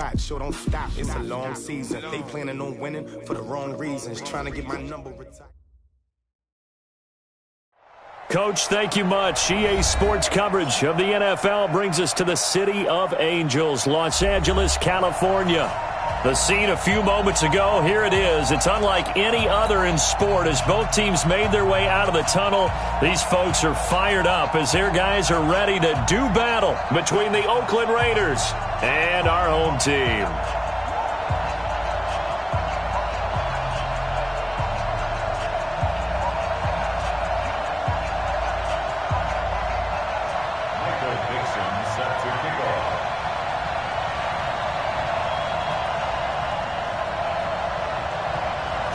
spot. Sure don't stop. It's a long season. They planning on winning for the wrong reasons. Trying to get my number retired. Coach, thank you much. EA Sports coverage of the NFL brings us to the City of Angels, Los Angeles, California. The scene a few moments ago, here it is. It's unlike any other in sport as both teams made their way out of the tunnel. These folks are fired up as their guys are ready to do battle between the Oakland Raiders and our home team.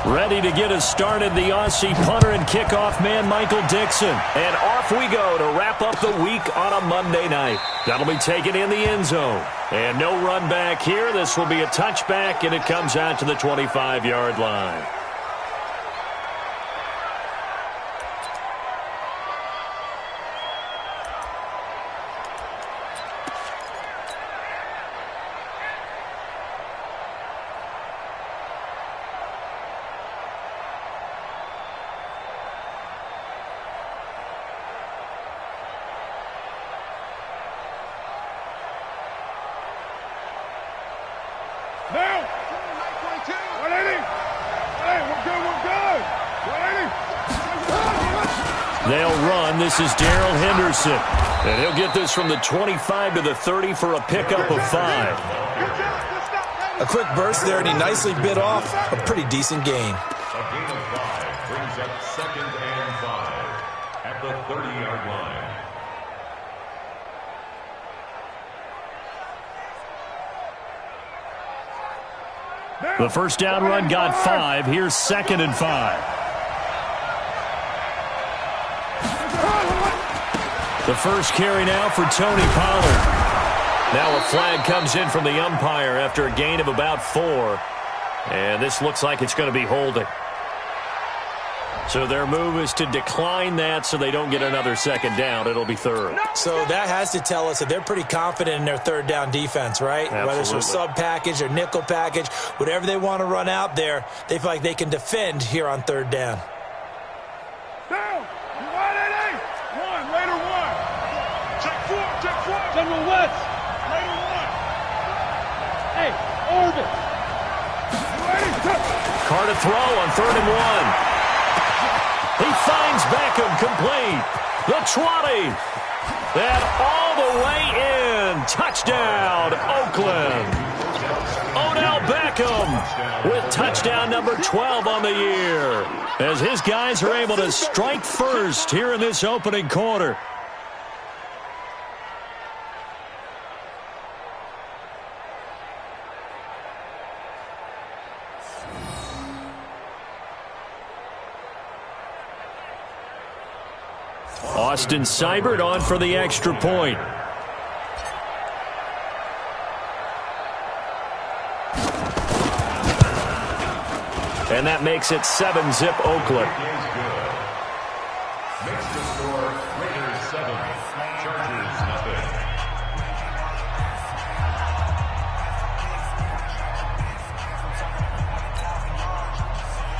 Ready to get us started, the Aussie punter and kickoff man, Michael Dixon. And off we go to wrap up the week on a Monday night. That'll be taken in the end zone. And no run back here. This will be a touchback, and it comes out to the 25-yard line. They'll run. This is Darrell Henderson. And he'll get this from the 25 to the 30 for a pickup of 5. A quick burst there, and he nicely bit off a pretty decent gain. A gain of 5 brings up 2nd and 5 at the 30-yard line. The first down run got 5. Here's 2nd and 5. The first carry now for Tony Pollard. Now a flag comes in from the umpire after a gain of about 4. And this looks like it's going to be holding. So their move is to decline that so they don't get another second down. It'll be 3rd. So that has to tell us that they're pretty confident in their 3rd down defense, right? Absolutely. Whether it's a sub package or nickel package, whatever they want to run out there, they feel like they can defend here on 3rd down. General West. Raider 1. Hey, Orbit. Carr to throw on 3rd and 1. He finds Beckham complete. The 20. And all the way in. Touchdown, Oakland. Odell Beckham with touchdown number 12 on the year. As his guys are able to strike first here in this opening quarter. Austin Seibert on for the extra point. And that makes it 7-zip Oakland. Makes the score Raiders 7, Chargers nothing.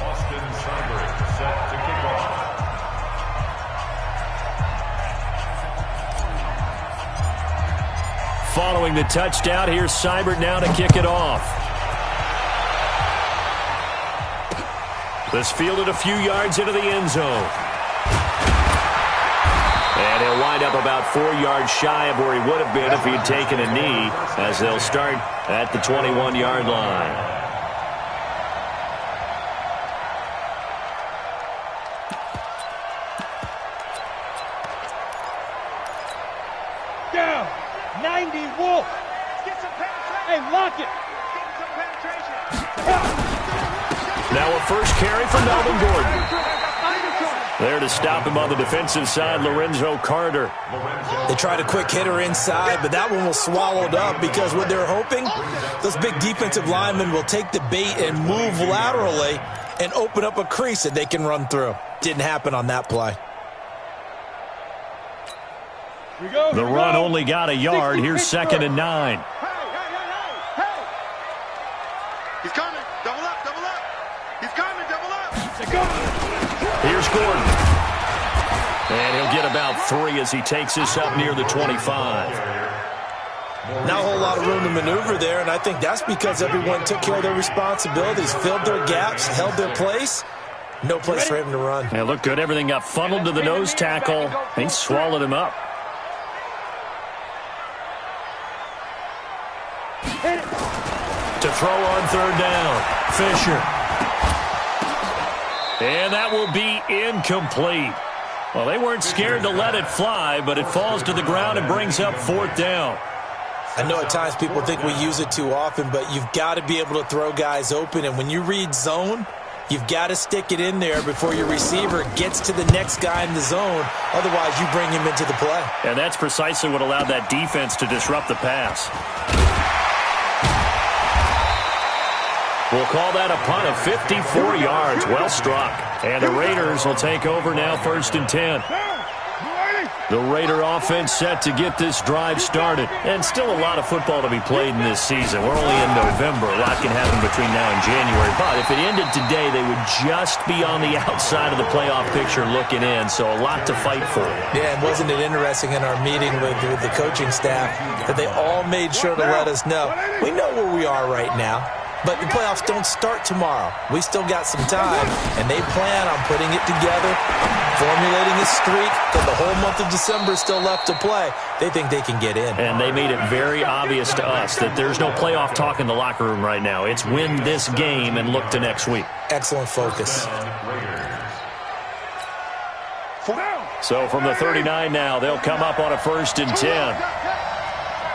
Austin Seibert set to kick off. Following the touchdown, here's Seibert now to kick it off. This fielded a few yards into the end zone. And he'll wind up about 4 yards shy of where he would have been if he had taken a knee, as they'll start at the 21-yard line. Down. 90 Wolf. Hey, lock it. Now a first carry for Melvin Gordon. There to stop him on the defensive side, Lorenzo Carter. They tried a quick hitter inside, but that one was swallowed up because what they're hoping, those big defensive linemen will take the bait and move laterally and open up a crease that they can run through. Didn't happen on that play. The run only got a yard. Here's 2nd and 9. He's coming. Double up, double up. He's coming, double up. Here's Gordon. And he'll get about 3 as he takes this up near the 25. Not a whole lot of room to maneuver there, and I think that's because everyone took care of their responsibilities, filled their gaps, held their place. No place for him to run. It looked good. Everything got funneled to the nose tackle. He swallowed him up. To throw on third down, Fisher. And that will be incomplete. Well, they weren't scared to let it fly, but it falls to the ground and brings up fourth down. I know at times people think we use it too often, but you've got to be able to throw guys open. And when you read zone, you've got to stick it in there before your receiver gets to the next guy in the zone. Otherwise, you bring him into the play. And that's precisely what allowed that defense to disrupt the pass. We'll call that a punt of 54 yards. Well struck. And the Raiders will take over now, 1st and 10. The Raider offense set to get this drive started. And still a lot of football to be played in this season. We're only in November. A lot can happen between now and January. But if it ended today, they would just be on the outside of the playoff picture looking in. So a lot to fight for. Yeah, and wasn't it interesting in our meeting with the coaching staff that they all made sure to let us know, we know where we are right now. But the playoffs don't start tomorrow. We still got some time, and they plan on putting it together, formulating a streak, because the whole month of December is still left to play. They think they can get in. And they made it very obvious to us that there's no playoff talk in the locker room right now. It's win this game and look to next week. Excellent focus. So from the 39 now, they'll come up on a 1st and 10.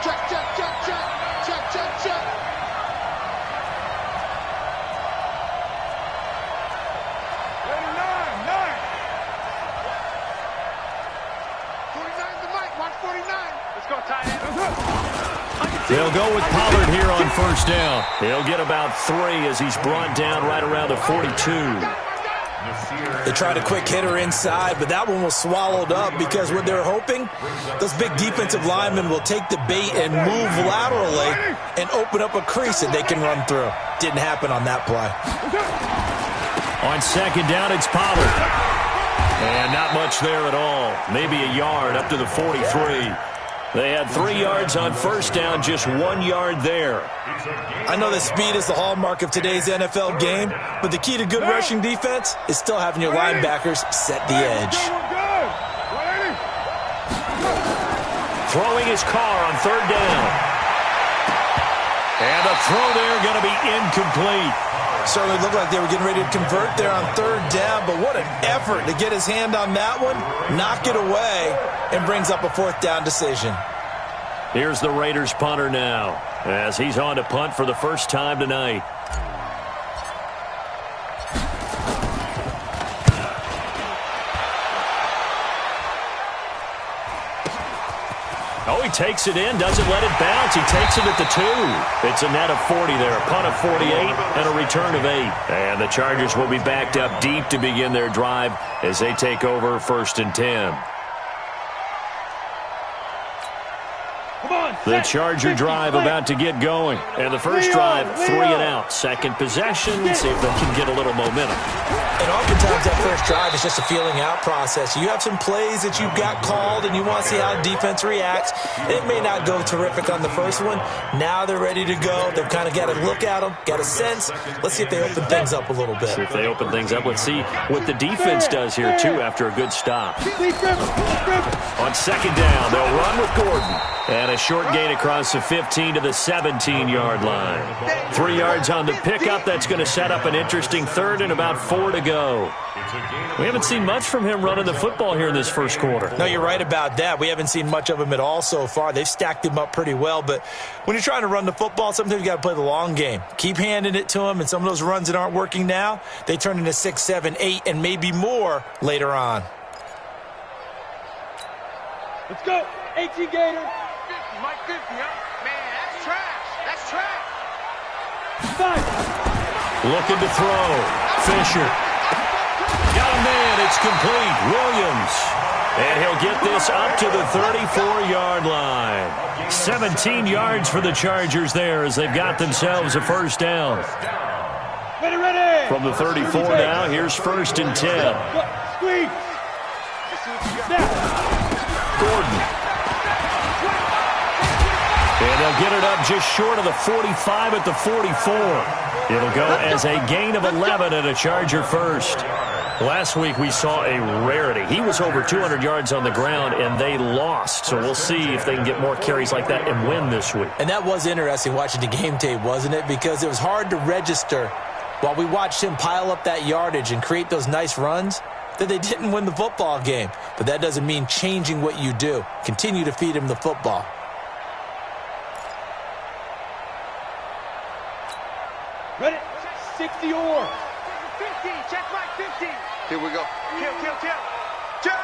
Check, check, check, check. Check, check, check. They'll go with Pollard here on 1st down. He'll get about 3 as he's brought down right around the 42. They tried a quick hitter inside, but that one was swallowed up because what they're hoping, those big defensive linemen will take the bait and move laterally and open up a crease that they can run through. Didn't happen on that play. On 2nd down, it's Pollard. And not much there at all. Maybe a yard up to the 43. They had 3 yards on 1st down, just 1 yard there. I know that speed is the hallmark of today's NFL game, but the key to good rushing defense is still having your linebackers set the edge. Throwing his car on 3rd down. And the throw there going to be incomplete. Certainly looked like they were getting ready to convert there on 3rd down, but what an effort to get his hand on that one, knock it away, and brings up a 4th down decision. Here's the Raiders punter now, as he's on to punt for the first time tonight. Oh, he takes it in, doesn't let it bounce. He takes it at the 2. It's a net of 40 there, a punt of 48, and a return of 8. And the Chargers will be backed up deep to begin their drive as they take over 1st and 10. The Charger drive about to get going. And the first drive, 3 and out. Second possession, see if they can get a little momentum. And oftentimes that first drive is just a feeling out process. You have some plays that you've got called and you want to see how the defense reacts. It may not go terrific on the first one. Now they're ready to go. They've kind of got to look at them, got a sense. Let's see if they open things up a little bit. See if they open things up. Let's see what the defense does here, too, after a good stop. On 2nd down, they'll run with Gordon. And a short gain across the 15 to the 17-yard line. 3 yards on the pickup. That's going to set up an interesting 3rd and about 4 to go. We haven't seen much from him running the football here in this first quarter. No, you're right about that. We haven't seen much of him at all so far. They've stacked him up pretty well. But when you're trying to run the football, sometimes you got to play the long game. Keep handing it to him. And some of those runs that aren't working now, they turn into 6, 7, 8, and maybe more later on. Let's go. 18 Gator. 50, Mike 50, huh? Man, that's trash. That's trash. 5. Looking to throw. Fisher. Got a man at It's complete. Williams. And he'll get this up to the 34-yard line. 17 yards for the Chargers there as they've got themselves a first down. Ready. From the 34 now, here's 1st and 10. Squeeze. Gordon. And they'll get it up just short of the 45 at the 44. It'll go as a gain of 11 and a Charger first. Last week we saw a rarity. He was over 200 yards on the ground, and they lost. So we'll see if they can get more carries like that and win this week. And that was interesting watching the game tape, wasn't it? Because it was hard to register while we watched him pile up that yardage and create those nice runs that they didn't win the football game. But that doesn't mean changing what you do. Continue to feed him the football. Ready. 60 or 50. Check right 50. Here we go. Kill. Check.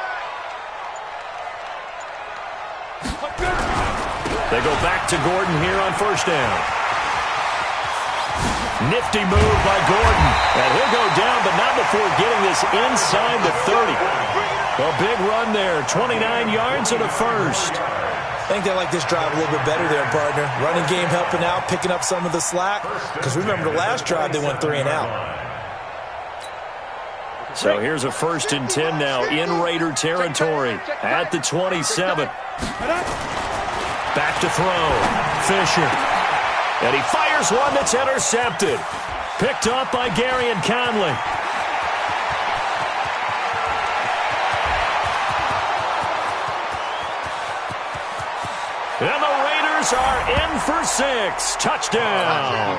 They go back to Gordon here on first down. Nifty move by Gordon. And he'll go down, but not before getting this inside the 30. A big run there. 29 yards and a first. I think they like this drive a little bit better there, partner. Running game helping out, picking up some of the slack. Because remember, the last drive they went 3 and out. So here's a 1st and 10 now in Raider territory at the 27. Back to throw. Fisher. And he fires one that's intercepted. Picked up by Gary and Conley. And the Raiders are in for 6. Touchdown.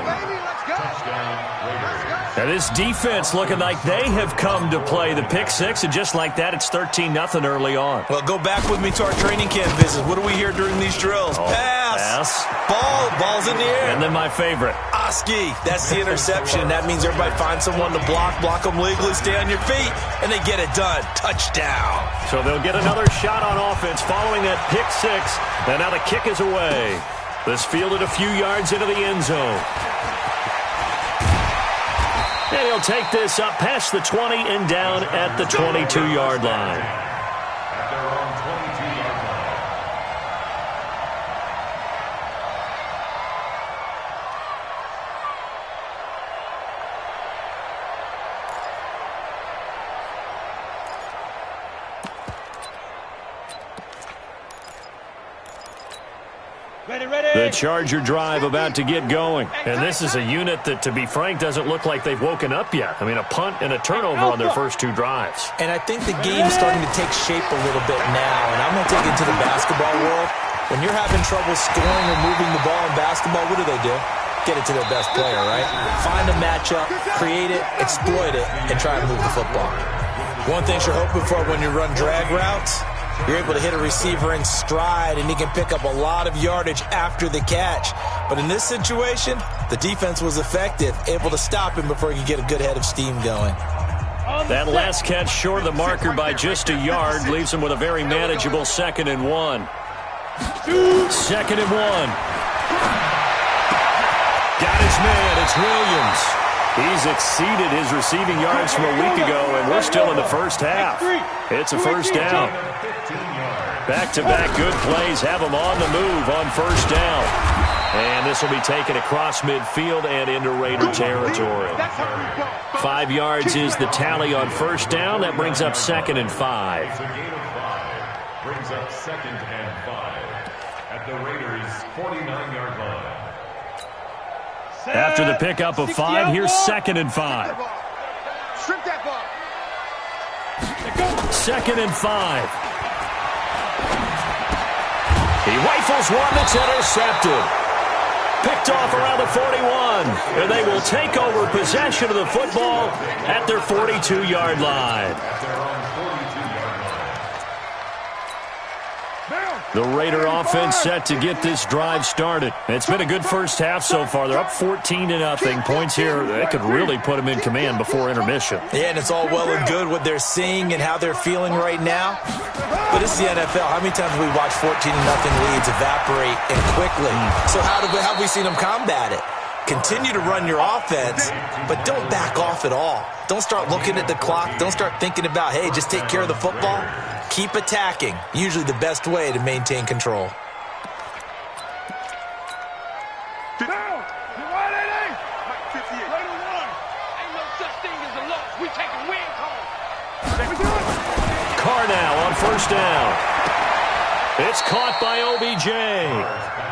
And this defense looking like they have come to play. The pick 6, and just like that, it's 13-0 early on. Well, go back with me to our training camp visit. What do we hear during these drills? Pass. Ball's in the air. And then my favorite. Oski. That's the interception. That means everybody finds someone to block them legally, stay on your feet, and they get it done. Touchdown. So they'll get another shot on offense following that pick 6. And now the kick is away. This fielded a few yards into the end zone. And he'll take this up past the 20 and down at the 22-yard line. At their own 22-yard line. The Charger drive about to get going. And this is a unit that, to be frank, doesn't look like they've woken up yet. I mean, a punt and a turnover on their first 2 drives. And I think the game's starting to take shape a little bit now. And I'm going to take it to the basketball world. When you're having trouble scoring or moving the ball in basketball, what do? Get it to their best player, right? Find a matchup, create it, exploit it, and try and move the football. One thing you're hoping for when you run drag routes, you're able to hit a receiver in stride, and he can pick up a lot of yardage after the catch. But in this situation, the defense was effective, able to stop him before he could get a good head of steam going. That last catch short of the marker by just a yard leaves him with a very manageable 2nd and 1. 2nd and 1. Got his man. It's Williams. He's exceeded his receiving yards from a week ago, and we're still in the first half. It's a first down. Back-to-back good plays have him on the move on first down. And this will be taken across midfield and into Raider territory. 5 yards is the tally on first down. That brings up 2nd and 5. It's a gain of 5. Brings up 2nd and 5 at the Raiders' 49-yard line. After the pickup of 5, here's 2nd and 5. Strip that ball. 2nd and 5. He rifles one that's intercepted. Picked off around the 41. And they will take over possession of the football at their 42-yard line. The Raider offense set to get this drive started. It's been a good first half so far. They're up 14-0. Points here, they could really put them in command before intermission. Yeah, and it's all well and good what they're seeing and how they're feeling right now. But this is the NFL. How many times have we watched 14-0 leads evaporate and quickly? So how have we seen them combat it? Continue to run your offense, but don't back off at all. Don't start looking at the clock. Don't start thinking about, hey, just take care of the football. Keep attacking. Usually the best way to maintain control. Carr now on first down. It's caught by OBJ.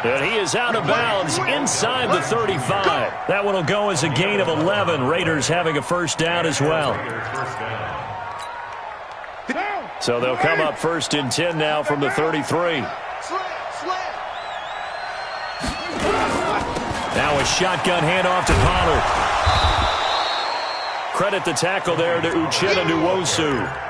And he is out of bounds inside the 35. That one will go as a gain of 11. Raiders having a first down as well. So they'll come up first and 10 now from the 33. Now a shotgun handoff to Pollard. Credit the tackle there to Uchenna Nwosu.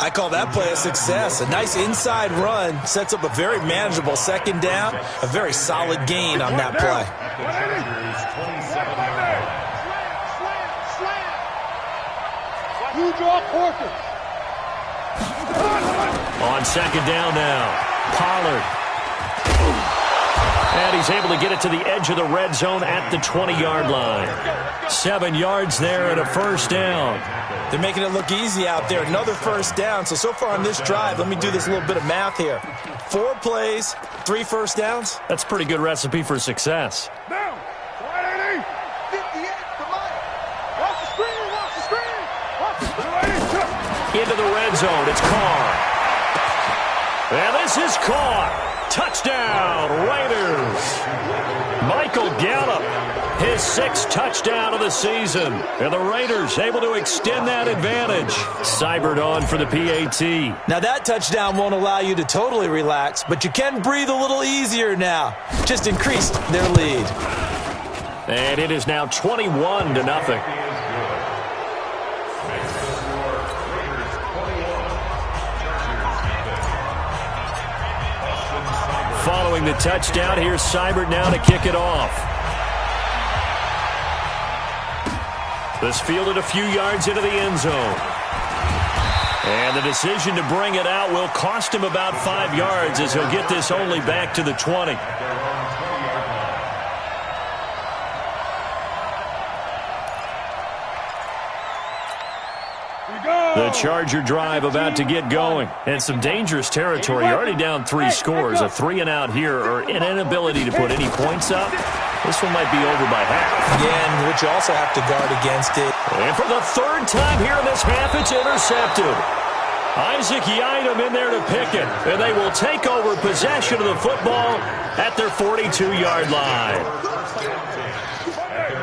I call that play a success. A nice inside run sets up a very manageable second down. A very solid gain on that play. On second down now, Pollard. And he's able to get it to the edge of the red zone at the 20-yard line. 7 yards there and a first down. They're making it look easy out there. Another first down. So far on this drive, let me do this little bit of math here. 4 plays, 3 first downs. That's a pretty good recipe for success. Down. 180. 58. Come on. Watch the screen. Watch the screen. Watch the screen. Into the red zone. It's Carr. And this is caught. Touchdown, Raiders. Michael Gallup, his 6th touchdown of the season. And the Raiders able to extend that advantage. Seibert on for the PAT. Now that touchdown won't allow you to totally relax, but you can breathe a little easier now. Just increased their lead. And it is now 21-0. Following the touchdown, here's Seibert now to kick it off. This fielded a few yards into the end zone. And the decision to bring it out will cost him about 5 yards as he'll get this only back to the 20. The Charger drive about to get going. And some dangerous territory. You're already down 3 scores. A 3-and-out here or an inability to put any points up. This one might be over by half. Again, which you also have to guard against it. And for the 3rd time here in this half, it's intercepted. Isaac Yiadom in there to pick it. And they will take over possession of the football at their 42-yard line.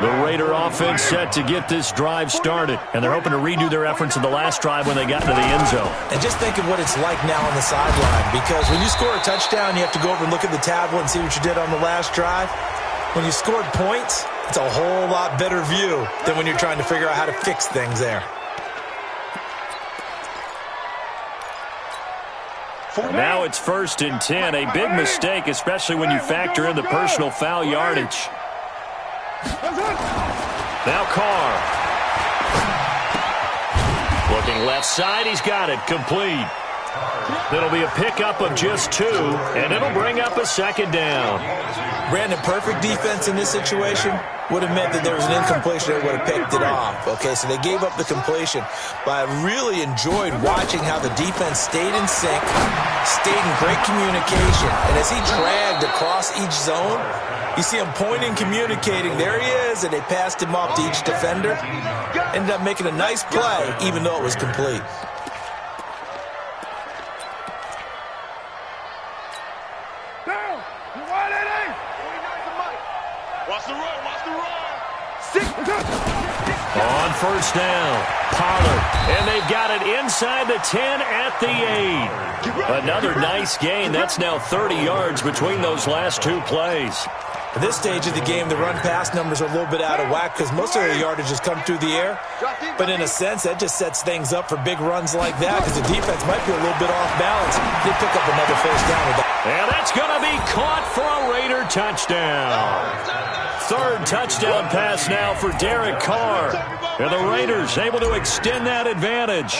The Raider offense set to get this drive started. And they're hoping to redo their efforts in the last drive when they got into the end zone. And just think of what it's like now on the sideline. Because when you score a touchdown, you have to go over and look at the tablet and see what you did on the last drive. When you scored points, it's a whole lot better view than when you're trying to figure out how to fix things there. And now it's 1st and 10. A big mistake, especially when you factor in the personal foul yardage. Now Carr. Looking left side, he's got it. Complete. It'll be a pickup of just 2, and it'll bring up a 2nd down. Brandon, perfect defense in this situation would have meant that there was an incompletion that would have picked it off. Okay, so they gave up the completion. But I really enjoyed watching how the defense stayed in sync, stayed in great communication. And as he dragged across each zone, you see him pointing, communicating. There he is, and they passed him off to each defender. Ended up making a nice play, even though it was complete. On first down, Pollard. And they've got it inside the 10 at the 8. Another nice gain. That's now 30 yards between those last 2 plays. At this stage of the game, the run-pass numbers are a little bit out of whack because most of the yardage has come through the air. But in a sense, that just sets things up for big runs like that because the defense might be a little bit off balance. They pick up another first down with that. And that's going to be caught for a Raider touchdown. 3rd touchdown pass now for Derek Carr. And the Raiders able to extend that advantage.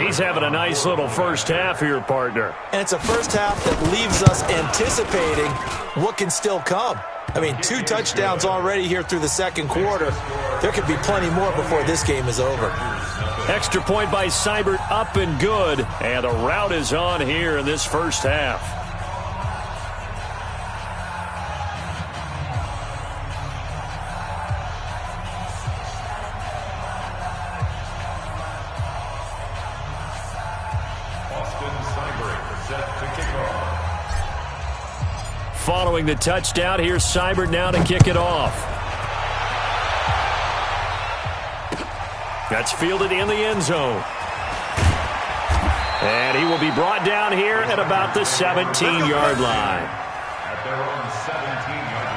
He's having a nice little first half here, partner. And it's a first half that leaves us anticipating what can still come. I mean, 2 touchdowns already here through the second quarter. There could be plenty more before this game is over. Extra point by Seibert, up and good. And a rout is on here in this first half. Following the touchdown, here's Seibert now to kick it off. That's fielded in the end zone. And he will be brought down here at about the 17-yard line. At their own 17-yard line.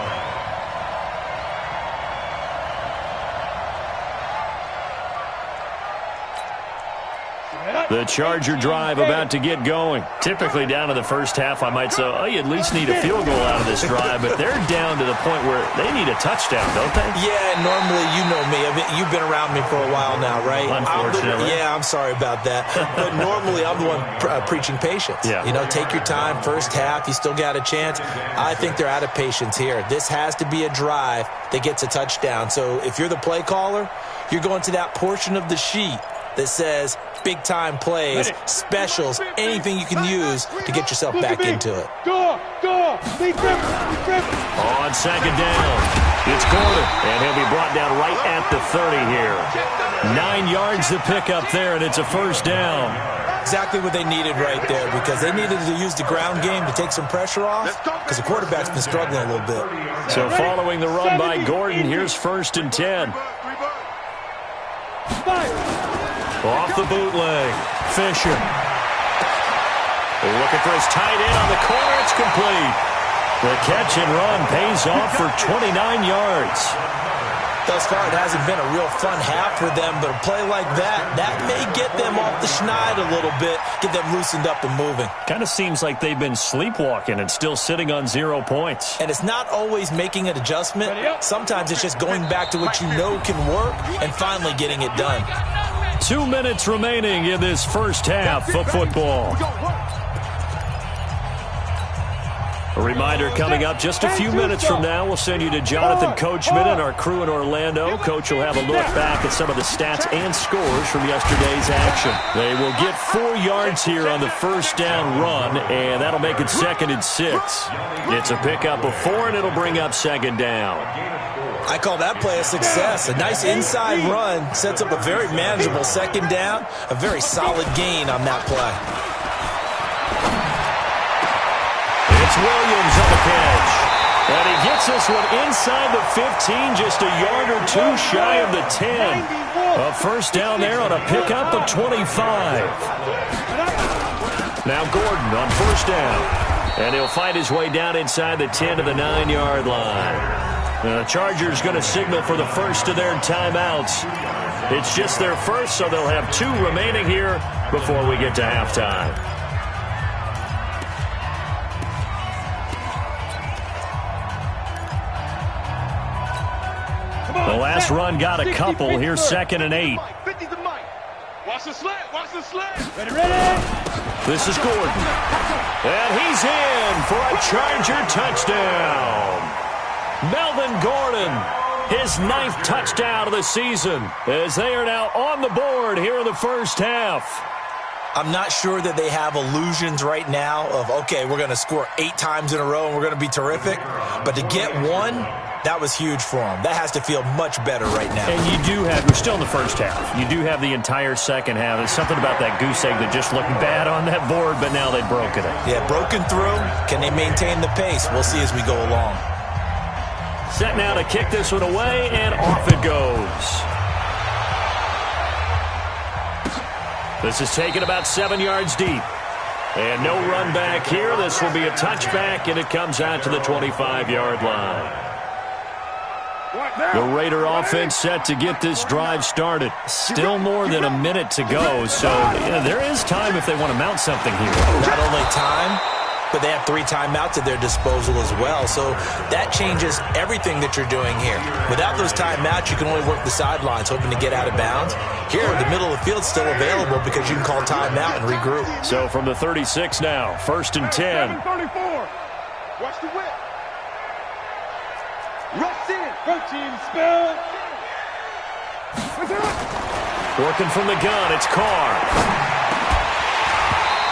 The Charger drive about to get going. Typically down to the first half, I might say, oh, you at least need a field goal out of this drive, but they're down to the point where they need a touchdown, don't they? Yeah, normally, you know me. I mean, you've been around me for a while now, right? Unfortunately. I'm sorry about that. But normally, I'm the one preaching patience. Yeah. You know, take your time. First half, you still got a chance. I think they're out of patience here. This has to be a drive that gets a touchdown. So if you're the play caller, you're going to that portion of the sheet that says big-time plays, specials, anything you can use to get yourself back into it. Go! Be driven! On second down, it's Gordon, and he'll be brought down right at the 30 here. 9 yards to pick up there, and it's a first down. Exactly what they needed right there, because they needed to use the ground game to take some pressure off, because the quarterback's been struggling a little bit. So following the run by Gordon, here's 1st and 10. Off the bootleg, Fisher. Looking for his tight end on the corner. It's complete. The catch and run pays off for 29 yards. Thus far, it hasn't been a real fun half for them, but a play like that may get them off the schneid a little bit, get them loosened up and moving. Kind of seems like they've been sleepwalking and still sitting on 0 points. And it's not always making an adjustment. Sometimes it's just going back to what you know can work and finally getting it done. 2 minutes remaining in this first half of football. A reminder coming up just a few minutes from now, we'll send you to Jonathan Coachman and our crew in Orlando. Coach will have a look back at some of the stats and scores from yesterday's action. They will get 4 yards here on the first down run, and that'll make it 2nd and 6. It's a pickup of 4, and it'll bring up 2nd down. I call that play a success. A nice inside run sets up a very manageable 2nd down, a very solid gain on that play. It's Williams on the catch. And he gets this one inside the 15, just a yard or 2 shy of the 10. A first down there on a pickup of 25. Now Gordon on first down. And he'll find his way down inside the 10 to the 9-yard line. The Chargers going to signal for the first of their timeouts. It's just their first, so they'll have 2 remaining here before we get to halftime. The last run got a couple. Here's 2nd and 8. Watch the slant. Ready. This is Gordon. And he's in for a Charger touchdown. Melvin Gordon, his 9th touchdown of the season, as they are now on the board here in the first half. I'm not sure that they have illusions right now of, okay, we're going to score 8 times in a row and we're going to be terrific. But to get 1, that was huge for them. That has to feel much better right now. And you do have, we're still in the first half. You do have the entire second half. There's something about that goose egg that just looked bad on that board, but now they've broken it. Yeah, broken through. Can they maintain the pace? We'll see as we go along. Set now to kick this one away, and off it goes. This is taken about 7 yards deep. And no run back here. This will be a touchback, and it comes out to the 25-yard line. The Raider offense set to get this drive started. Still more than a minute to go, so there is time if they want to mount something here. Not only time, but they have 3 timeouts at their disposal as well. So that changes everything that you're doing here. Without those timeouts, you can only work the sidelines, hoping to get out of bounds. Here, the middle of the field's still available because you can call timeout and regroup. So from the 36 now, 1st and 10. 34. Watch the whip. Go team, spell. Working from the gun, it's Carr.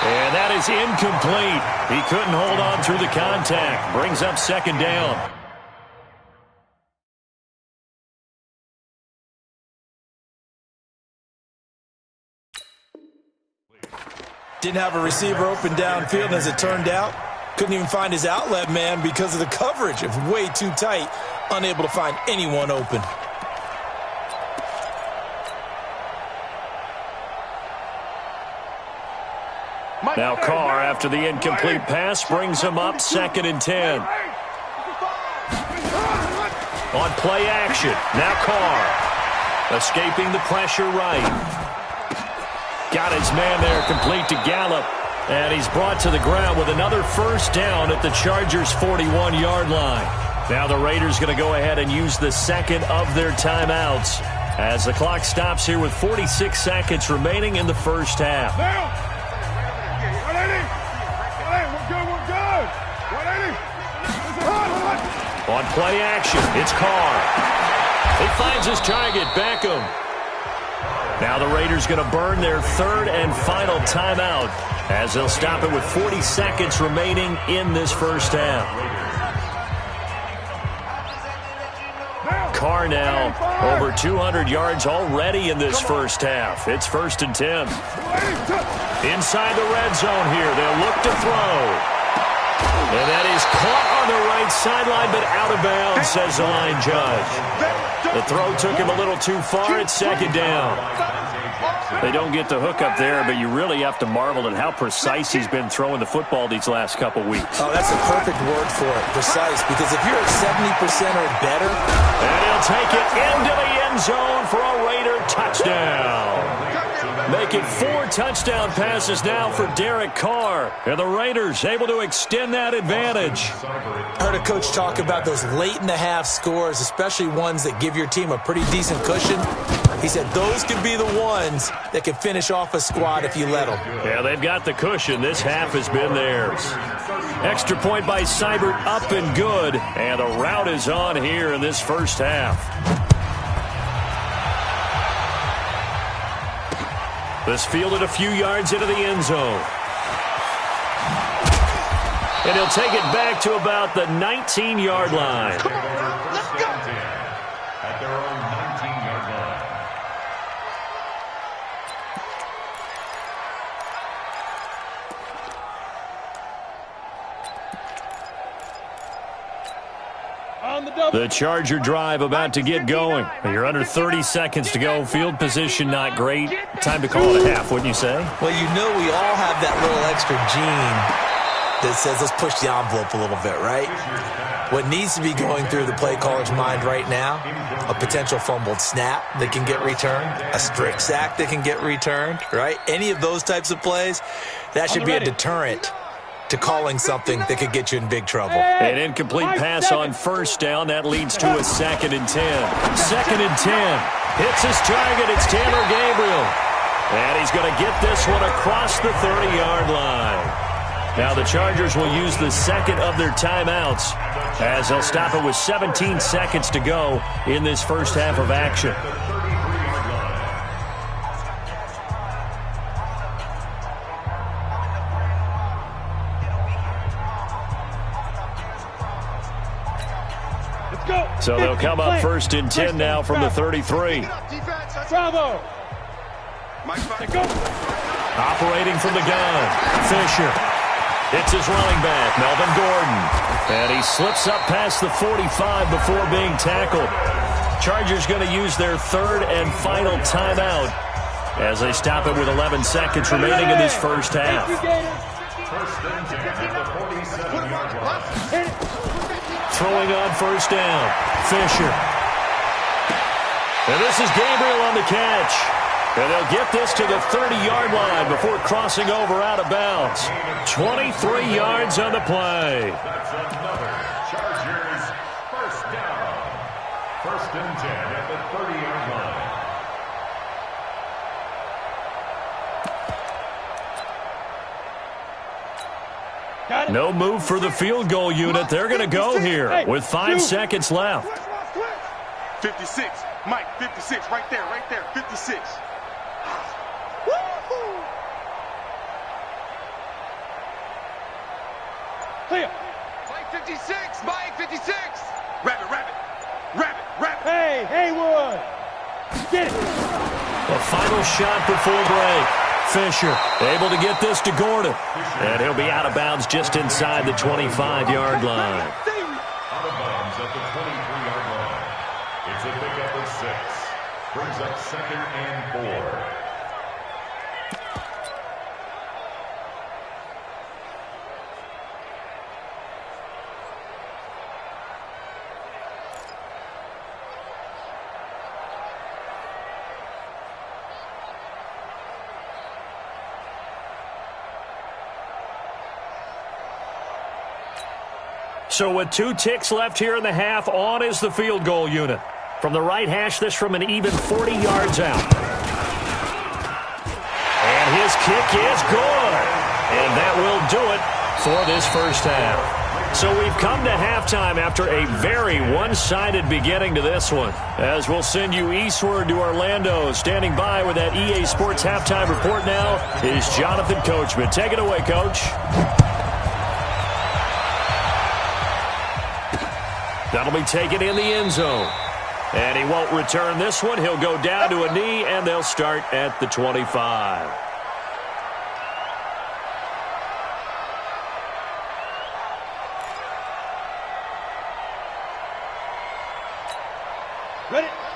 And that is incomplete. He couldn't hold on through the contact. Brings up second down. Didn't have a receiver open downfield, as it turned out. Couldn't even find his outlet man because of the coverage. It was way too tight. Unable to find anyone open. Now Carr, after the incomplete pass, brings him up 2nd and 10. On play action, now Carr. Escaping the pressure right. Got his man there, complete to Gallup. And he's brought to the ground with another first down at the Chargers' 41-yard line. Now the Raiders going to go ahead and use the second of their timeouts as the clock stops here with 46 seconds remaining in the first half. On play action, it's Carr. He finds his target, Beckham. Now the Raiders going to burn their third and final timeout as they'll stop it with 40 seconds remaining in this first half. Carr now over 200 yards already in this first half. It's 1st and 10. Inside the red zone here, they'll look to throw. And that is caught on the right sideline, but out of bounds, says the line judge. The throw took him a little too far. It's 2nd down. They don't get the hook up there, but you really have to marvel at how precise he's been throwing the football these last couple weeks. Oh, that's a perfect word for it, precise, because if you're at 70% or better. And he'll take it into the end zone for a Raider touchdown. Make it 4 touchdown passes now for Derek Carr. And the Raiders able to extend that advantage. I heard a coach talk about those late-in-the-half scores, especially ones that give your team a pretty decent cushion. He said those could be the ones that can finish off a squad if you let them. Yeah, they've got the cushion. This half has been theirs. Extra point by Seibert, up and good. And the route is on here in this first half. This fielded a few yards into the end zone. And he'll take it back to about the 19-yard line. Come on, let's go. At their own 19-yard line. The Charger drive about to get going. You're under 30 seconds to go. Field position not great. Time to call it a half, wouldn't you say? Well, you know we all have that little extra gene that says let's push the envelope a little bit, right? What needs to be going through the play caller's mind right now, a potential fumbled snap that can get returned, a strip sack that can get returned, right? Any of those types of plays, that should be a deterrent to calling something that could get you in big trouble. An incomplete pass on first down. That leads to a 2nd and 10. 2nd and 10. Hits his target. It's Taylor Gabriel. And he's going to get this one across the 30-yard line. Now the Chargers will use the second of their timeouts as they'll stop it with 17 seconds to go in this first half of action. So they'll come up 1st and 10 now from the 33. Bravo. Operating from the gun, Fisher. It's his running back, Melvin Gordon. And he slips up past the 45 before being tackled. Chargers going to use their third and final timeout as they stop it with 11 seconds remaining in this first half. First and 10 at the 47-yard line. Throwing on first down, Fisher. And this is Gabriel on the catch. And they'll get this to the 30-yard line before crossing over out of bounds. 23 yards on the play. That's another Chargers first down. First and 10 at the 30-yard line. No move for the field goal unit. They're going to go here with 5 seconds left. 56. Mike, 56. Right there, 56. Woo-hoo! Clear. Mike 56, Mike 56. Rabbit. Hey, Haywood. Get it. The final shot before break. Fisher able to get this to Gordon. And he'll be out of bounds just inside the 25-yard line. Out of bounds at the 23-yard line. It's a pickup of 6. Brings up 2nd and 4. So with 2 ticks left here in the half, on is the field goal unit. From the right hash, this from an even 40 yards out. And his kick is good. And that will do it for this first half. So we've come to halftime after a very one-sided beginning to this one. As we'll send you eastward to Orlando. Standing by with that EA Sports halftime report now is Jonathan Coachman. Take it away, Coach. That'll be taken in the end zone. And he won't return this one. He'll go down to a knee, and they'll start at the 25.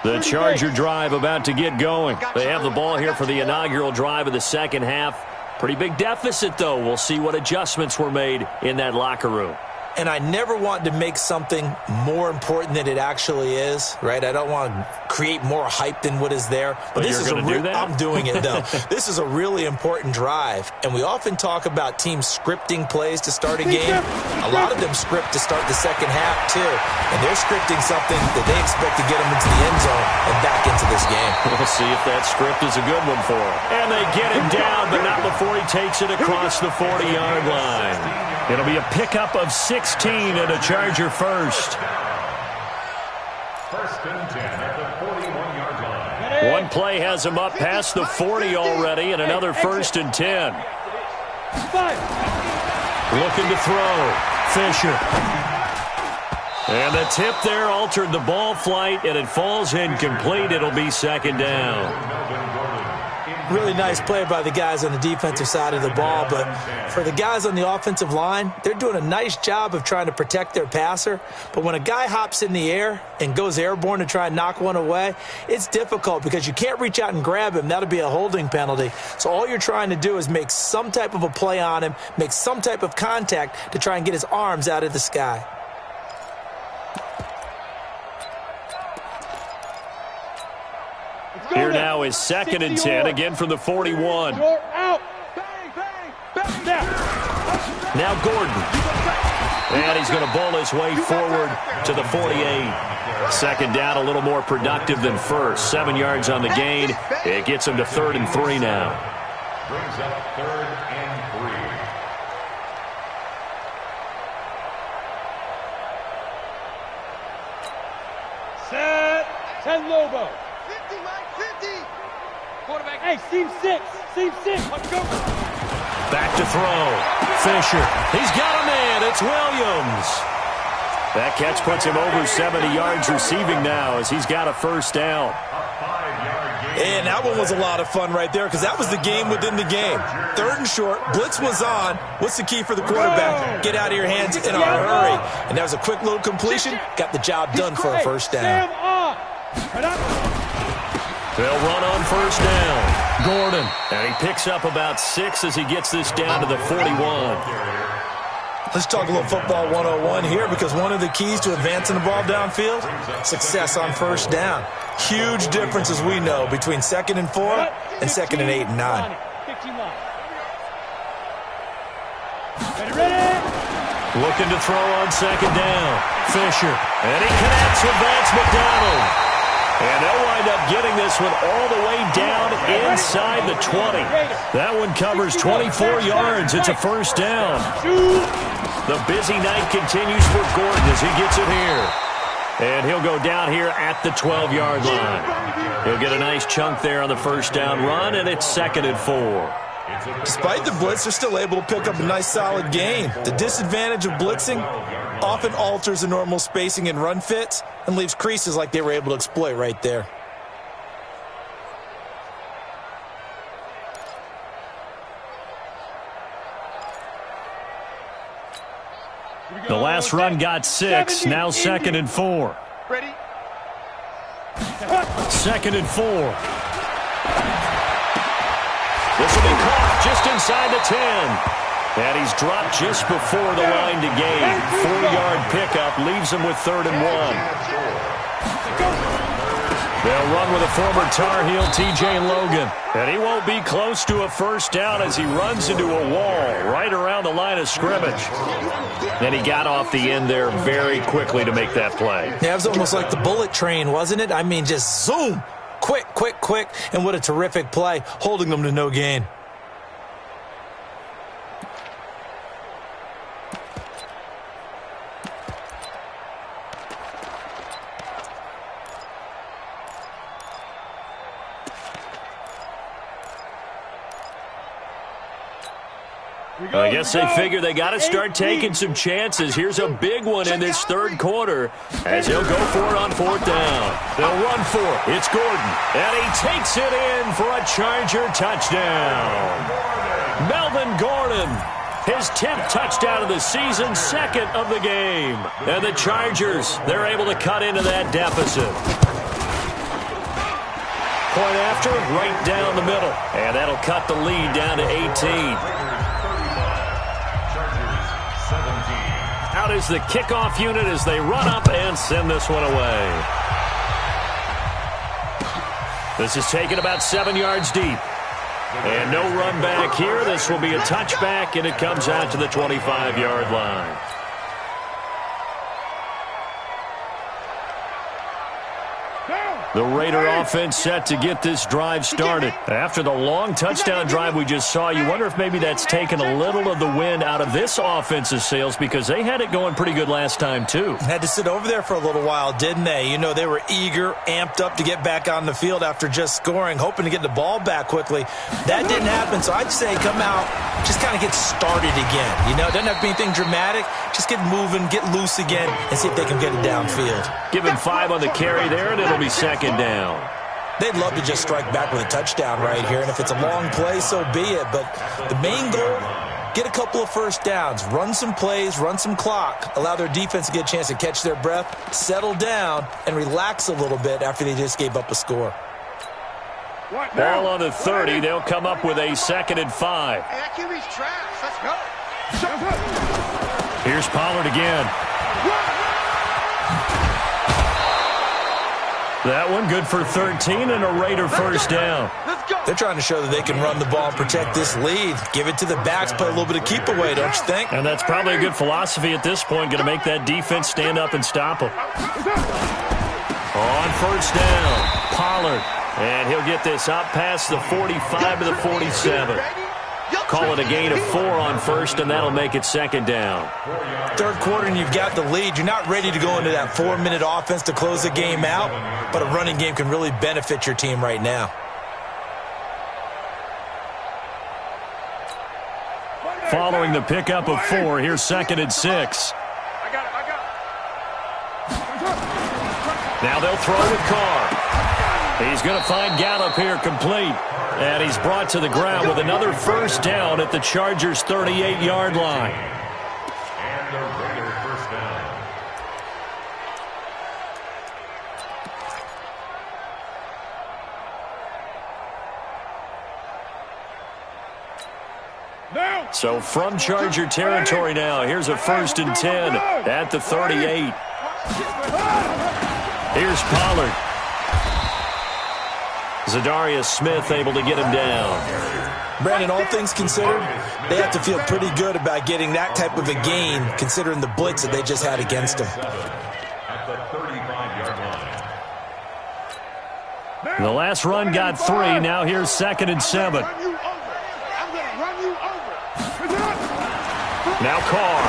The Charger drive about to get going. They have the ball here for the inaugural drive of the second half. Pretty big deficit, though. We'll see what adjustments were made in that locker room. And I never want to make something more important than it actually is, right? I don't want to create more hype than what is there. But this is going to do that? I'm doing it, though. This is a really important drive. And we often talk about teams scripting plays to start a game. A lot of them script to start the second half, too. And they're scripting something that they expect to get them into the end zone and back into this game. We'll see if that script is a good one for him. And they get him down, but not before he takes it across the 40-yard line. It'll be a pickup of 16 and a Charger first. First and 10 at the 41-yard line. One play has him up past the 40 already, and another first and 10. Looking to throw. Fisher. And the tip there altered the ball flight, and it falls incomplete. It'll be second down. Really nice play by the guys on the defensive side of the ball, but for the guys on the offensive line, they're doing a nice job of trying to protect their passer. But when a guy hops in the air and goes airborne to try and knock one away, it's difficult because you can't reach out and grab him. That'll be a holding penalty. So all you're trying to do is make some type of a play on him, make some type of contact to try and get his arms out of the sky. Here now is second and 10, again from the 41. Now Gordon. And he's going to bowl his way forward to the 48. Second down, a little more productive than first. 7 yards on the gain. It gets him to 3rd and 3 now. Brings up 3rd and 3. Set. 10 Lobo. 50, Mike, 50. Quarterback. Hey, seam 6. Let's go. Back to throw. Fisher. He's got a man. It's Williams. That catch puts him over 70 yards receiving now as he's got a first down. And that one was a lot of fun right there because that was the game within the game. 3rd and short. Blitz was on. What's the key for the quarterback? Get out of your hands in a hurry. And that was a quick little completion. Got the job done for a first down. They'll run on first down. Gordon. And he picks up about 6 as he gets this down to the 41. Let's talk a little football 101 here because one of the keys to advancing the ball downfield, success on first down. Huge difference, as we know, between 2nd and 4 and 2nd and 8 and 9. Looking to throw on second down. Fisher. And he connects with Vance McDonald. And they'll wind up getting this one all the way down inside the 20. That one covers 24 yards. It's a first down. The busy night continues for Gordon as he gets it here. And he'll go down here at the 12-yard line. He'll get a nice chunk there on the first down run, and it's 2nd and 4. Despite the blitz, they're still able to pick up a nice, solid gain. The disadvantage of blitzing often alters the normal spacing and run fits and leaves creases like they were able to exploit right there. The last run got 6, now 2nd and 4. Ready? 2nd and 4. This will be caught just inside the 10. And he's dropped just before the line to gain. 4-yard pickup leaves him with 3rd and 1. They'll run with a former Tar Heel, T.J. Logan. And he won't be close to a first down as he runs into a wall right around the line of scrimmage. And he got off the end there very quickly to make that play. Yeah, it was almost like the bullet train, wasn't it? I mean, just zoom. Quick, quick, quick. And what a terrific play, holding them to no gain. I guess they figure they got to start taking some chances. Here's a big one in this third quarter as he'll go for it on 4th down. They'll run for it. It's Gordon, and he takes it in for a Charger touchdown. Melvin Gordon, his 10th touchdown of the season, 2nd of the game. And the Chargers, they're able to cut into that deficit. Point after, right down the middle. And that'll cut the lead down to 18. Out is the kickoff unit as they run up and send this one away. This is taken about 7 yards deep. And no run back here. This will be a touchback, and it comes out to the 25-yard line. The Raider offense set to get this drive started. After the long touchdown drive we just saw, you wonder if maybe that's taken a little of the wind out of this offense's sails because they had it going pretty good last time, too. Had to sit over there for a little while, didn't they? You know, they were eager, amped up to get back on the field after just scoring, hoping to get the ball back quickly. That didn't happen, so I'd say come out, just kind of get started again. You know, it doesn't have to be anything dramatic. Just get moving, get loose again, and see if they can get it downfield. Give him 5 on the carry there, and it'll be 2nd down. They'd love to just strike back with a touchdown right here, and if it's a long play, so be it. But the main goal, get a couple of first downs, run some plays, run some clock, allow their defense to get a chance to catch their breath, settle down, and relax a little bit after they just gave up a score. Ball on the 30. They'll come up with a 2nd and 5. Hey, that QB's trash. Let's go. Here's Pollard again. That one good for 13 and a Raider first down. They're trying to show that they can run the ball and protect this lead. Give it to the backs, play a little bit of keep away, don't you think? And that's probably a good philosophy at this point, going to make that defense stand up and stop them. On first down, Pollard. And he'll get this up past the 45 to the 47. Call it a gain of 4 on first, and that'll make it 2nd down. Third quarter, and you've got the lead. You're not ready to go into that 4-minute offense to close the game out, but a running game can really benefit your team right now. Following the pickup of 4, here's 2nd and 6. Now they'll throw with Carr. He's going to find Gallup here complete. And he's brought to the ground with another first down at the Chargers' 38-yard line. And the Raider first down. So from Charger territory now, here's a 1st and 10 at the 38. Here's Pollard. Zadarius Smith able to get him down. Brandon, all things considered, they have to feel pretty good about getting that type of a gain, considering the blitz that they just had against them. At the 35-yard line. The last run got 3. Now here's 2nd and 7. Now Carr.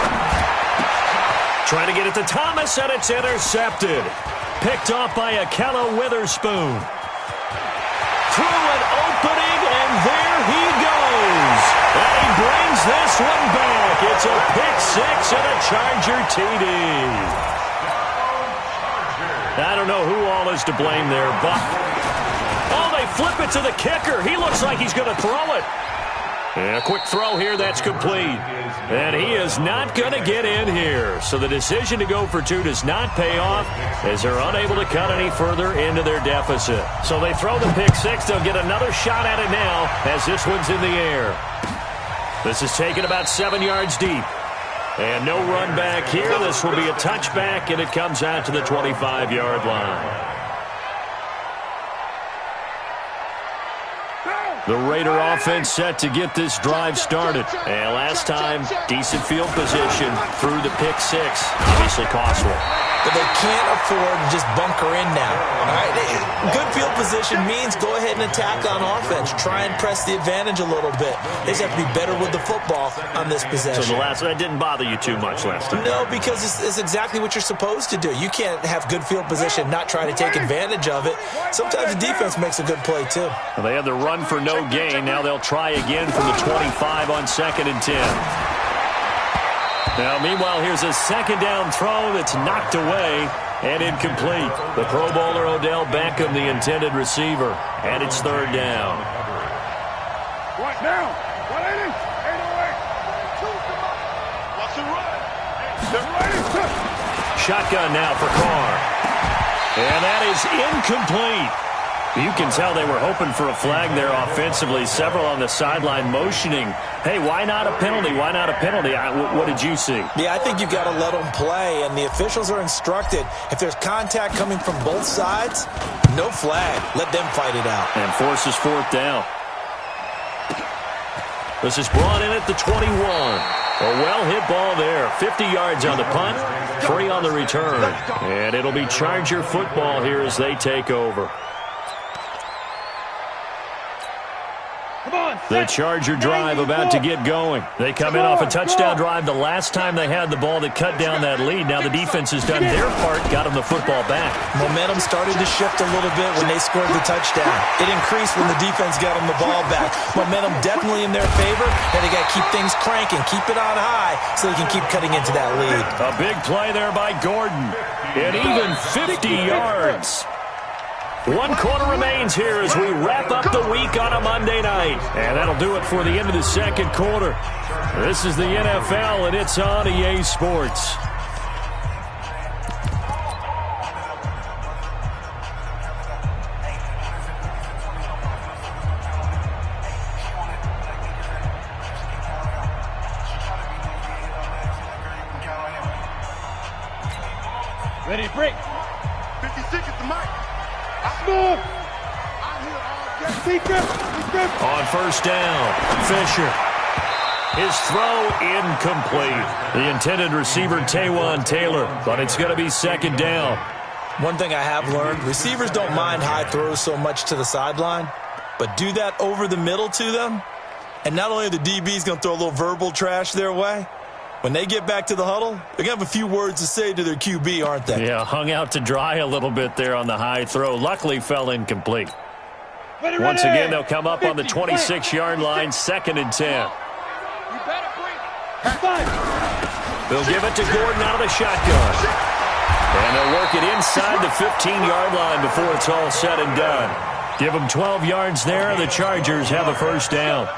Trying to get it to Thomas, and it's intercepted. Picked off by Akella Witherspoon. Through an opening, and there he goes. And he brings this one back. It's a pick six and a Charger TD. I don't know who all is to blame there, but... oh, they flip it to the kicker. He looks like he's going to throw it. And a quick throw here, that's complete. And he is not going to get in here. So the decision to go for two does not pay off as they're unable to cut any further into their deficit. So they throw the pick six. They'll get another shot at it now as this one's in the air. This is taken about 7 yards deep. And no run back here. This will be a touchback, and it comes out to the 25-yard line. The Raider offense set to get this drive started. And last time, decent field position through the pick six. Obviously costly. But they can't afford to just bunker in now. All right? Good field position means go ahead and attack on offense. Try and press the advantage a little bit. They just have to be better with the football on this possession. So the last one didn't bother you too much last time? No, because it's exactly what you're supposed to do. You can't have good field position, not try to take advantage of it. Sometimes the defense makes a good play, too. Well, they had the run for no gain. Now they'll try again from the 25 on 2nd and 10. Now, meanwhile, here's a second down throw that's knocked away and incomplete. The Pro Bowler Odell Beckham, the intended receiver, and it's 3rd down. What now? 180. 808. Watch the run. Shotgun now for Carr. And that is incomplete. You can tell they were hoping for a flag there offensively. Several on the sideline motioning, hey, why not a penalty? Why not a penalty? What did you see? Yeah, I think you've got to let them play, and the officials are instructed. If there's contact coming from both sides, no flag. Let them fight it out. And forces 4th down. This is brought in at the 21. A well-hit ball there. 50 yards on the punt, 3 on the return. And it'll be Charger football here as they take over. The Charger drive about to get going. They come in off a touchdown drive the last time they had the ball that cut down that lead. Now the defense has done their part, got them the football back. Momentum started to shift a little bit when they scored the touchdown. It increased when the defense got them the ball back. Momentum definitely in their favor, and they got to keep things cranking, keep it on high so they can keep cutting into that lead. A big play there by Gordon. And even 50 yards. 1 quarter remains here as we wrap up the week on a Monday night. And that'll do it for the end of the 2nd quarter. This is the NFL, and it's on EA Sports. Ready to break. 56 at the mic. Smooth. On 1st down, Fisher. His throw incomplete. The intended receiver, Taywan Taylor, but it's going to be 2nd down. One thing I have learned, receivers don't mind high throws so much to the sideline, but do that over the middle to them, and not only are the DBs going to throw a little verbal trash their way, when they get back to the huddle, they're going to have a few words to say to their QB, aren't they? Yeah, hung out to dry a little bit there on the high throw. Luckily, fell incomplete. Once again, they'll come up on the 26-yard line, 2nd and 10. They'll give it to Gordon out of the shotgun. And they'll work it inside the 15-yard line before it's all said and done. Give them 12 yards there. The Chargers have a 1st down.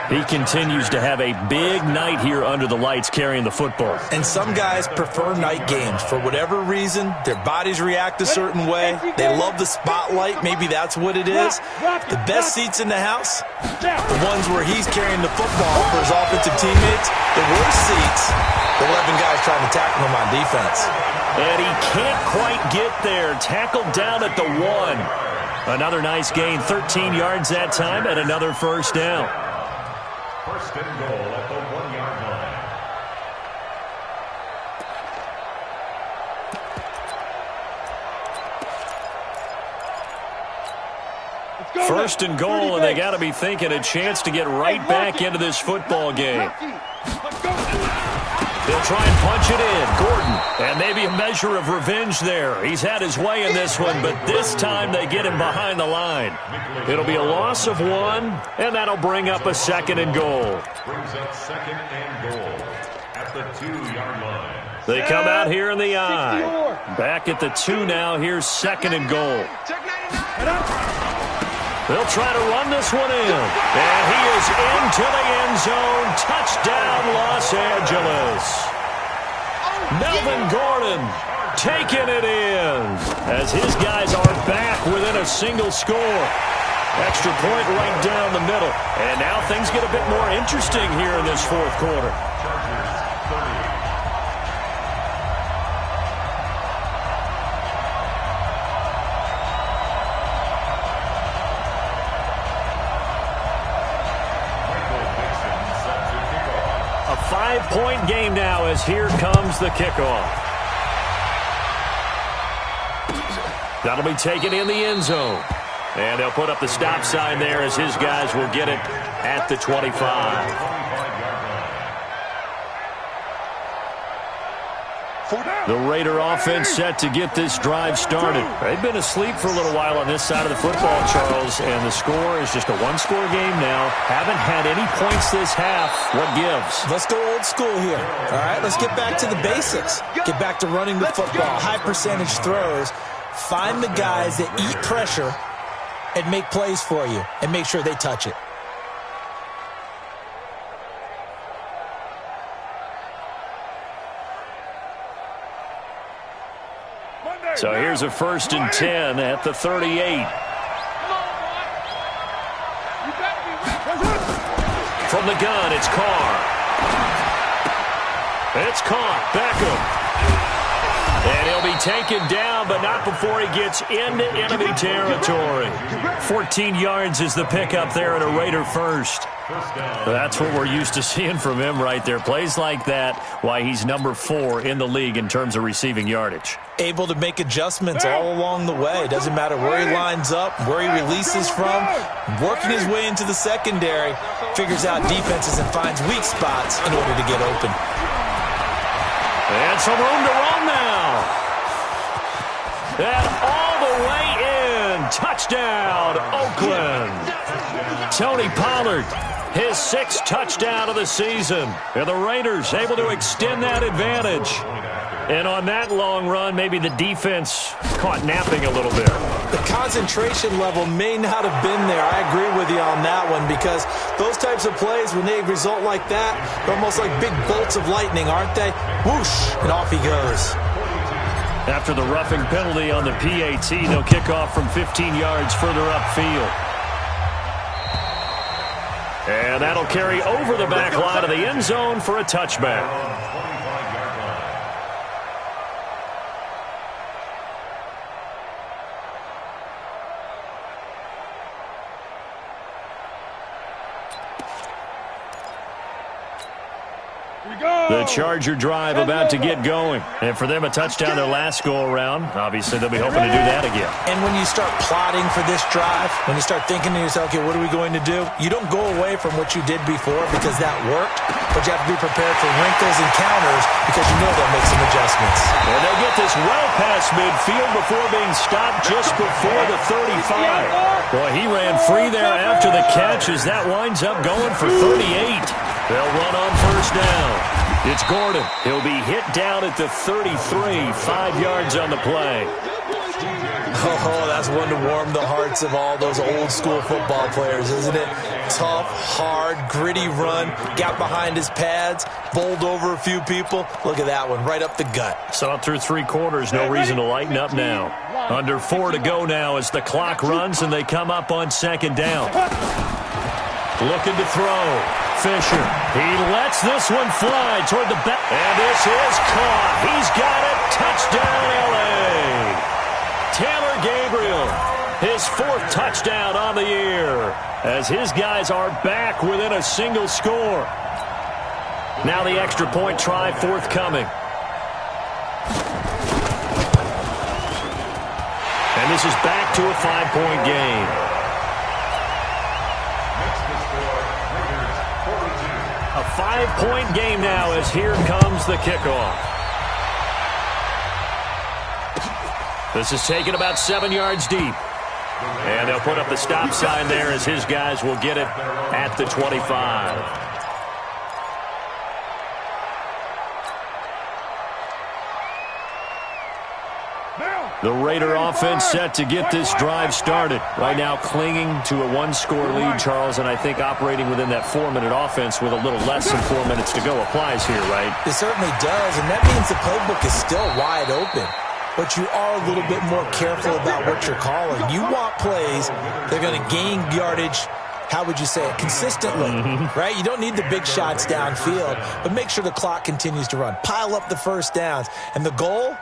He continues to have a big night here under the lights carrying the football. And some guys prefer night games. For whatever reason, their bodies react a certain way. They love the spotlight. Maybe that's what it is. The best seats in the house, the ones where he's carrying the football for his offensive teammates. The worst seats, the 11 guys trying to tackle him on defense. And he can't quite get there. Tackled down at the 1. Another nice gain, 13 yards that time, and another 1st down. 1st and goal at the 1-yard line. 1st and goal, and they got to be thinking a chance to get right back into this football game. They'll try and punch it in. Gordon. And maybe a measure of revenge there. He's had his way in this one, but this time they get him behind the line. It'll be a loss of 1, and that'll bring up a 2nd and goal. Brings up 2nd and goal at the 2-yard line. They come out here in the I. Back at the 2 now. Here's 2nd and goal. They'll try to run this one in. And he is into the end zone. Touchdown, Los Angeles. Melvin Gordon taking it in as his guys are back within a single score. Extra point right down the middle. And now things get a bit more interesting here in this 4th quarter. A 5-point game now as here comes the kickoff. That'll be taken in the end zone. And they'll put up the stop sign there as his guys will get it at the 25. The Raider offense set to get this drive started. They've been asleep for a little while on this side of the football, Charles, and the score is just a 1-score game now. Haven't had any points this half. What gives? Let's go old school here. All right, let's get back to the basics. Get back to running the football, high percentage throws. Find the guys that eat pressure and make plays for you and make sure they touch it. So here's a 1st and 10 at the 38. From the gun, it's Carr. It's caught. Beckham. And he'll be taken down, but not before he gets into enemy territory. 14 yards is the pickup there at a Raider first. That's what we're used to seeing from him right there. Plays like that, why he's number 4 in the league in terms of receiving yardage. Able to make adjustments all along the way. Doesn't matter where he lines up, where he releases from. Working his way into the secondary, figures out defenses and finds weak spots in order to get open. And some room to run now. And all the way in. Touchdown, Oakland. Tony Pollard, his 6th touchdown of the season. And the Raiders able to extend that advantage. And on that long run, maybe the defense caught napping a little bit. The concentration level may not have been there. I agree with you on that one because those types of plays, when they result like that, they're almost like big bolts of lightning, aren't they? Whoosh, and off he goes. After the roughing penalty on the PAT, they'll kick off from 15 yards further upfield. And that'll carry over the back line of the end zone for a touchback. The Charger drive about to get going. And for them, a touchdown their last go-around. Obviously, they'll be hoping to do that again. And when you start plotting for this drive, when you start thinking to yourself, okay, what are we going to do? You don't go away from what you did before because that worked, but you have to be prepared for wrinkles and counters because you know they'll make some adjustments. And they get this well past midfield before being stopped just before the 35. Boy, he ran free there after the catch as that winds up going for 38. They'll run on 1st down. It's Gordon. He'll be hit down at the 33, 5 yards on the play. Oh, that's one to warm the hearts of all those old school football players, isn't it? Tough, hard, gritty run, got behind his pads, bowled over a few people. Look at that one, right up the gut. Saw it through 3 quarters, no reason to lighten up now. Under 4 to go now as the clock runs and they come up on 2nd down. Looking to throw. Fisher. He lets this one fly toward the back. And this is caught. He's got it. Touchdown, L.A. Taylor Gabriel. His 4th touchdown on the year as his guys are back within a single score. Now the extra point try forthcoming. And this is back to a 5-point game. A 5-point game now as here comes the kickoff. This is taken about 7 yards deep. And they'll put up the stop sign there as his guys will get it at the 25. The Raider offense set to get this drive started. Right now clinging to a one-score lead, Charles, and I think operating within that 4-minute offense with a little less than 4 minutes to go applies here, right? It certainly does, and that means the playbook is still wide open. But you are a little bit more careful about what you're calling. You want plays that are going to gain yardage, how would you say it, consistently, right? You don't need the big shots downfield, but make sure the clock continues to run. Pile up the first downs. And the goal,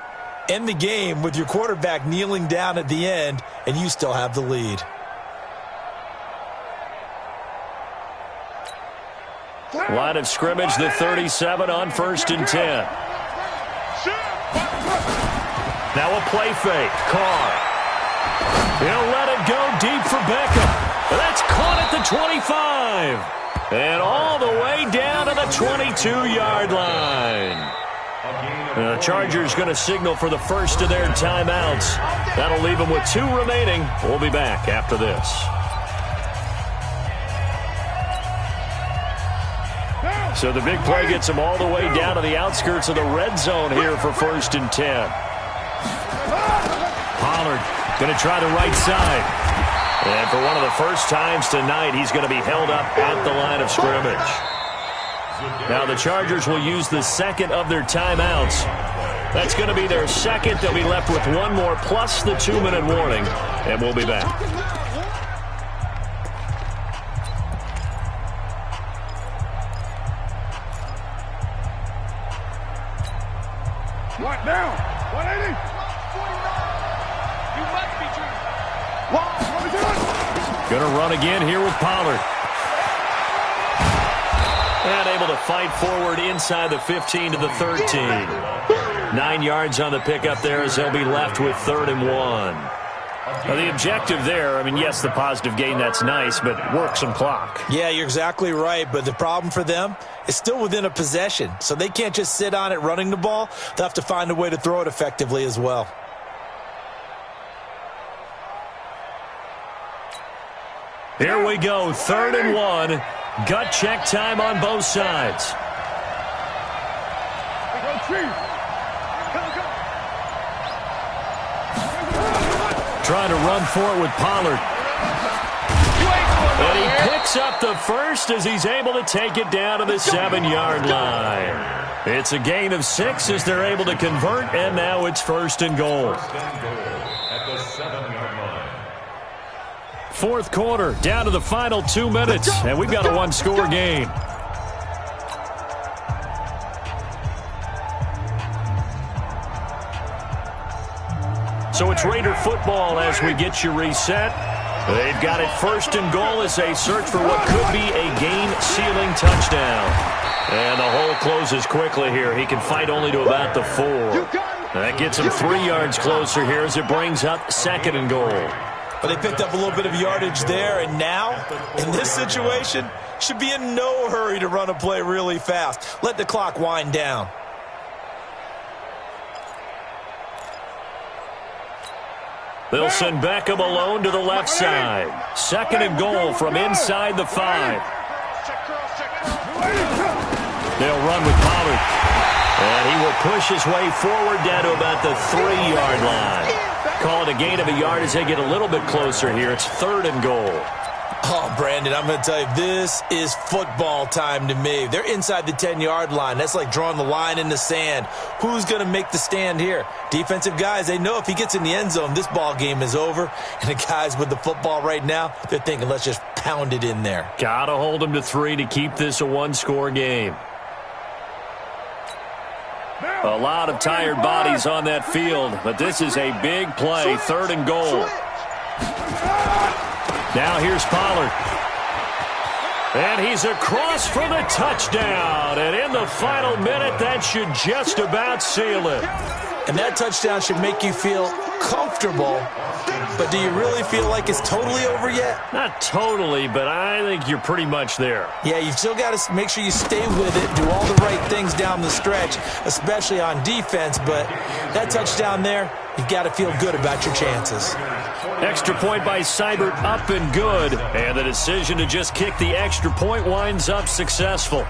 end the game with your quarterback kneeling down at the end, and you still have the lead. Line of scrimmage, the 37 on 1st and 10. Now a play fake. Carr. He'll let it go deep for Beckham. That's caught at the 25. And all the way down to the 22-yard line. The Chargers going to signal for the first of their timeouts. That'll leave them with 2 remaining. We'll be back after this. So the big play gets them all the way down to the outskirts of the red zone here for 1st and 10. Pollard going to try the right side. And for one of the first times tonight, he's going to be held up at the line of scrimmage. Now the Chargers will use the second of their timeouts. That's going to be their second. They'll be left with 1 more plus the 2-minute warning. And we'll be back. Right down. 180. Going to run again here with Pollard. And able to fight forward inside the 15 to the 13. 9 yards on the pickup there as they'll be left with 3rd and 1. Now the objective there, I mean, yes, the positive gain, that's nice, but work some clock. Yeah, you're exactly right, but the problem for them is still within a possession, so they can't just sit on it running the ball. They'll have to find a way to throw it effectively as well. Here we go, 3rd and 1. Gut check time on both sides. Trying to run for it with Pollard. And he picks up the first as he's able to take it down to the 7-yard line. It's a gain of 6 as they're able to convert, and now it's 1st and goal. At the 7-yard line. 4th quarter, down to the final 2 minutes, and we've got a 1-score game. So it's Raider football as we get you reset. They've got it 1st and goal as they search for what could be a game-sealing touchdown. And the hole closes quickly here. He can fight only to about the 4. That gets him 3 yards closer here as it brings up 2nd and goal. But they picked up a little bit of yardage there, and now, in this situation, should be in no hurry to run a play really fast. Let the clock wind down. They'll send Beckham alone to the left side. 2nd and goal from inside the 5. They'll run with Pollard. And he will push his way forward down to about the 3-yard line. Call it a gain of a yard as they get a little bit closer here. It's 3rd and goal. Oh, Brandon, I'm going to tell you, this is football time to me. They're inside the 10-yard line. That's like drawing the line in the sand. Who's going to make the stand here? Defensive guys, they know if he gets in the end zone, this ball game is over. And the guys with the football right now, they're thinking, let's just pound it in there. Got to hold them to 3 to keep this a 1-score game. A lot of tired bodies on that field, but this is a big play, 3rd and goal. Now here's Pollard. And he's across for the touchdown. And in the final minute, that should just about seal it. And that touchdown should make you feel comfortable, but do you really feel like it's totally over yet? Not totally, but I think you're pretty much there. Yeah, you've still got to make sure you stay with it, do all the right things down the stretch, especially on defense, but that touchdown there, you've got to feel good about your chances. Extra point by Seibert, up and good, and the decision to just kick the extra point winds up successful.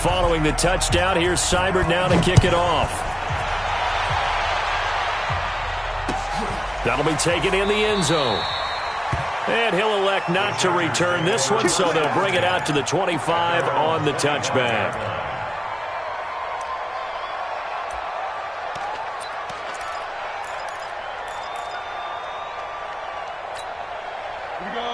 Following the touchdown, here's Seibert now to kick it off. That'll be taken in the end zone. And he'll elect not to return this one, so they'll bring it out to the 25 on the touchback.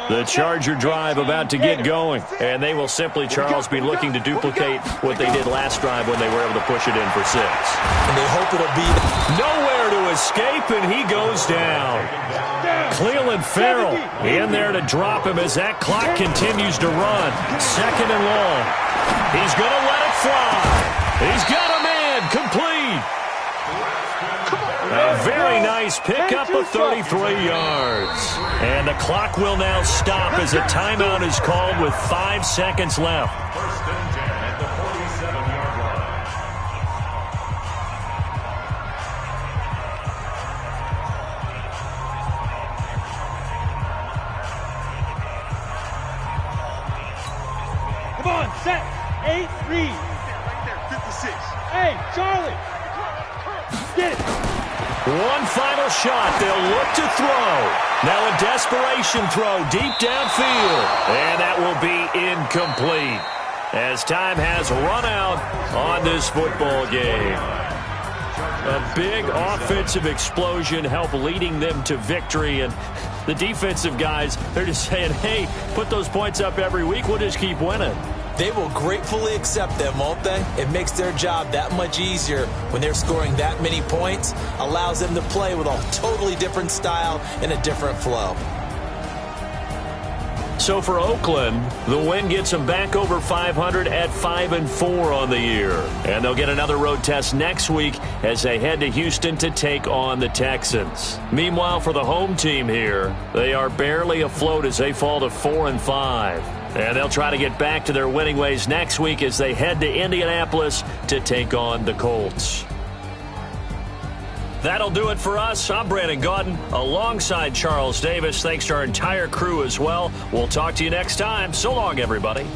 The Charger drive about to get going, and they will simply, Charles, be looking to duplicate what they did last drive when they were able to push it in for 6. And they hope it'll be nowhere to escape, and he goes down. Cleveland Farrell in there to drop him as that clock continues to run. 2nd and long. He's going to let it fly. He's got a man complete. A very nice pickup of 33 yards. And the clock will now stop as a timeout is called with 5 seconds left. First and 10 at the 47-yard line. Come on, set. 8, read. Right there, 56. Hey, Charlie. Get it. One final shot. They'll look to throw. Now a desperation throw deep downfield. And that will be incomplete as time has run out on this football game. A big offensive explosion helped leading them to victory. And the defensive guys, they're just saying, hey, put those points up every week. We'll just keep winning. They will gratefully accept them, won't they? It makes their job that much easier when they're scoring that many points. Allows them to play with a totally different style and a different flow. So for Oakland, the win gets them back over 500 at 5-4 on the year. And they'll get another road test next week as they head to Houston to take on the Texans. Meanwhile, for the home team here, they are barely afloat as they fall to 4-5. And they'll try to get back to their winning ways next week as they head to Indianapolis to take on the Colts. That'll do it for us. I'm Brandon Gaudin alongside Charles Davis. Thanks to our entire crew as well. We'll talk to you next time. So long, everybody.